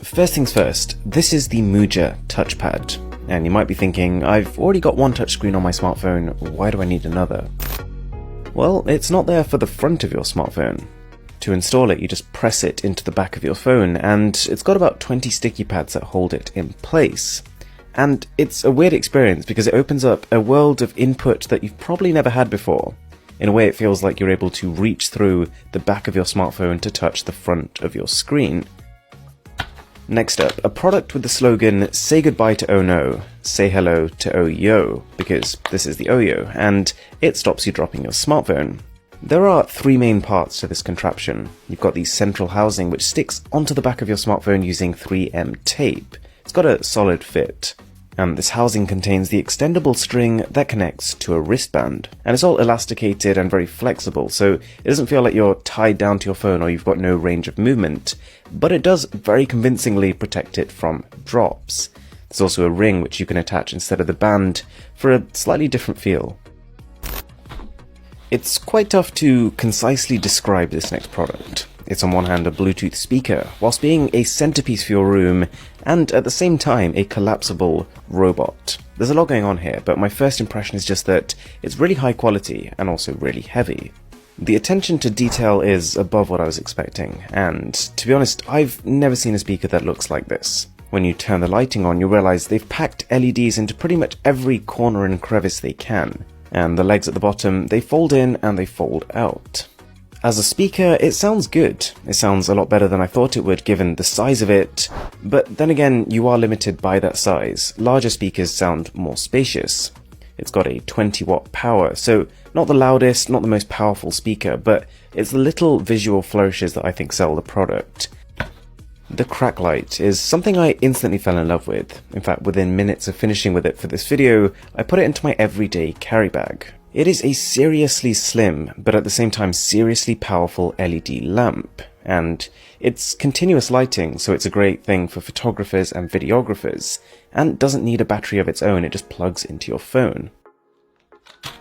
First things first, this is the Muja touchpad. And you might be thinking, I've already got one touchscreen on my smartphone, why do I need another? Well, it's not there for the front of your smartphone. To install it, you just press it into the back of your phone, and it's got about 20 sticky pads that hold it in place. And it's a weird experience because it opens up a world of input that you've probably never had before. In a way, it feels like you're able to reach through the back of your smartphone to touch the front of your screen. Next up, a product with the slogan, "Say goodbye to oh no, say hello to oh yo," because this is the OYO, and it stops you dropping your smartphone. There are three main parts to this contraption. You've got the central housing, which sticks onto the back of your smartphone using 3M tape. It's got a solid fit. And this housing contains the extendable string that connects to a wristband. And it's all elasticated and very flexible, so it doesn't feel like you're tied down to your phone or you've got no range of movement. But it does very convincingly protect it from drops. There's also a ring which you can attach instead of the band for a slightly different feel. It's quite tough to concisely describe this next product. It's on one hand a Bluetooth speaker, whilst being a centerpiece for your room, and at the same time a collapsible robot. There's a lot going on here, but my first impression is just that it's really high quality and also really heavy. The attention to detail is above what I was expecting, and to be honest, I've never seen a speaker that looks like this. When you turn the lighting on, you realize they've packed LEDs into pretty much every corner and crevice they can, and the legs at the bottom, they fold in and they fold out. As a speaker, it sounds good. It sounds a lot better than I thought it would given the size of it, but then again, you are limited by that size. Larger speakers sound more spacious. It's got a 20-watt power, so not the loudest, not the most powerful speaker, but it's the little visual flourishes that I think sell the product. The crack light is something I instantly fell in love with. In fact, within minutes of finishing with it for this video, I put it into my everyday carry bag. It is a seriously slim, but at the same time seriously powerful LED lamp, and it's continuous lighting, so it's a great thing for photographers and videographers, and doesn't need a battery of its own, it just plugs into your phone.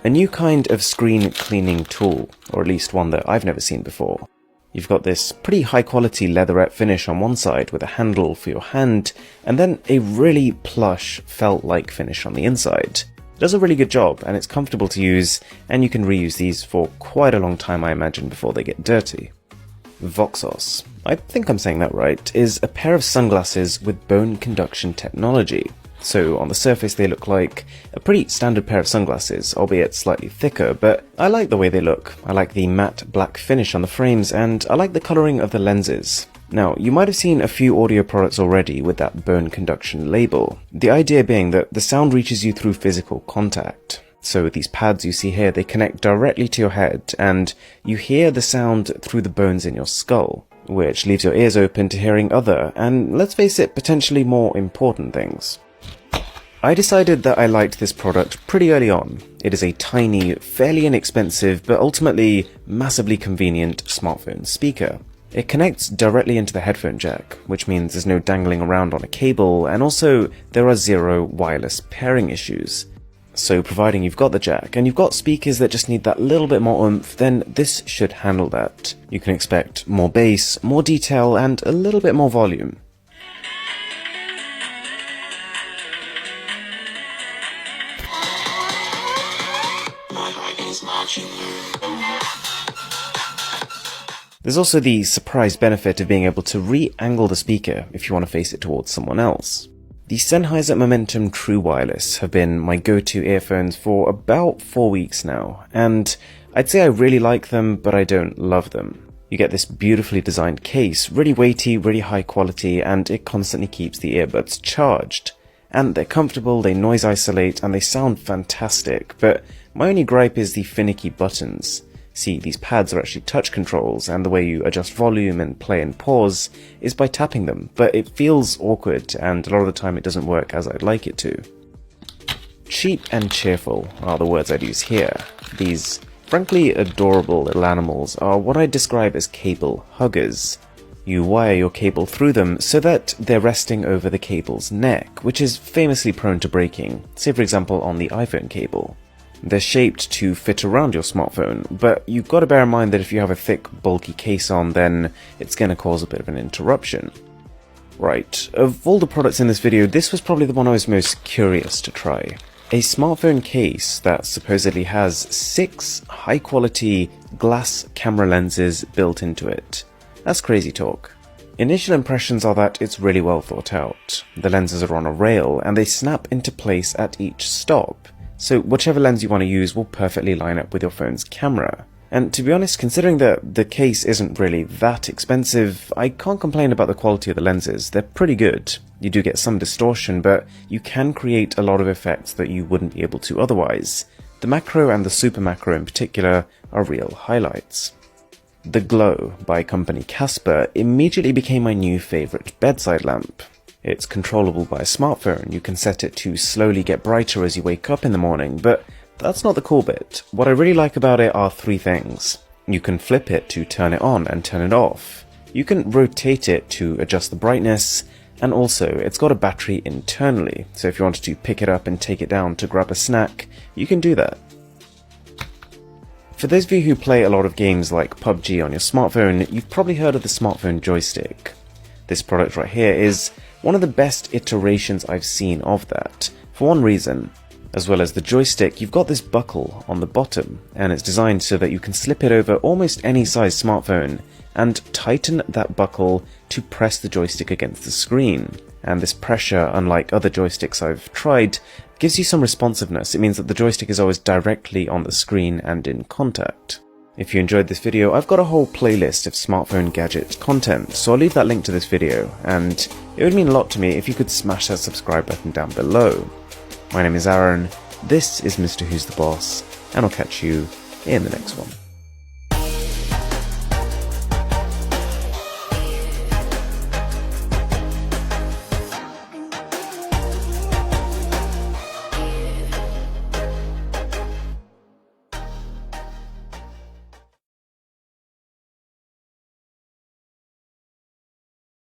A new kind of screen cleaning tool, or at least one that I've never seen before. You've got this pretty high quality leatherette finish on one side with a handle for your hand, and then a really plush felt-like finish on the inside. It does a really good job, and it's comfortable to use, and you can reuse these for quite a long time, I imagine, before they get dirty. Voxos, I think I'm saying that right, is a pair of sunglasses with bone conduction technology. So on the surface they look like a pretty standard pair of sunglasses, albeit slightly thicker, but I like the way they look. I like the matte black finish on the frames, and I like the colouring of the lenses. Now, you might have seen a few audio products already with that bone conduction label. The idea being that the sound reaches you through physical contact. So these pads you see here, they connect directly to your head, and you hear the sound through the bones in your skull, which leaves your ears open to hearing other, and let's face it, potentially more important things. I decided that I liked this product pretty early on. It is a tiny, fairly inexpensive, but ultimately massively convenient smartphone speaker. It connects directly into the headphone jack, which means there's no dangling around on a cable, and also there are zero wireless pairing issues. So providing you've got the jack, and you've got speakers that just need that little bit more oomph, then this should handle that. You can expect more bass, more detail, and a little bit more volume. There's also the surprise benefit of being able to re-angle the speaker if you want to face it towards someone else. The Sennheiser Momentum True Wireless have been my go-to earphones for about 4 weeks now, and I'd say I really like them, but I don't love them. You get this beautifully designed case, really weighty, really high quality, and it constantly keeps the earbuds charged. And they're comfortable, they noise isolate, and they sound fantastic, but my only gripe is the finicky buttons. See, these pads are actually touch controls, and the way you adjust volume and play and pause is by tapping them, but it feels awkward, and a lot of the time it doesn't work as I'd like it to. Cheap and cheerful are the words I'd use here. These frankly adorable little animals are what I'd describe as cable huggers. You wire your cable through them so that they're resting over the cable's neck, which is famously prone to breaking, say for example on the iPhone cable. They're shaped to fit around your smartphone, but you've got to bear in mind that if you have a thick, bulky case on, then it's going to cause a bit of an interruption. Right, of all the products in this video, this was probably the one I was most curious to try. A smartphone case that supposedly has 6 high-quality glass camera lenses built into it. That's crazy talk. Initial impressions are that it's really well thought out. The lenses are on a rail and they snap into place at each stop, so whichever lens you want to use will perfectly line up with your phone's camera. And to be honest, considering that the case isn't really that expensive, I can't complain about the quality of the lenses. They're pretty good. You do get some distortion, but you can create a lot of effects that you wouldn't be able to otherwise. The macro and the super macro in particular are real highlights. The Glow by company Casper immediately became my new favorite bedside lamp. It's controllable by a smartphone. You can set it to slowly get brighter as you wake up in the morning, but that's not the cool bit. What I really like about it are 3 things. You can flip it to turn it on and turn it off. You can rotate it to adjust the brightness, and also it's got a battery internally, so if you wanted to pick it up and take it down to grab a snack, you can do that. For those of you who play a lot of games like PUBG on your smartphone, you've probably heard of the smartphone joystick. This product right here is one of the best iterations I've seen of that, for one reason. As well as the joystick, you've got this buckle on the bottom, and it's designed so that you can slip it over almost any size smartphone and tighten that buckle to press the joystick against the screen. And this pressure, unlike other joysticks I've tried, gives you some responsiveness. It means that the joystick is always directly on the screen and in contact. If you enjoyed this video, I've got a whole playlist of smartphone gadget content, so I'll leave that link to this video, and it would mean a lot to me if you could smash that subscribe button down below. My name is Aaron, this is Mr. Who's the Boss, and I'll catch you in the next one.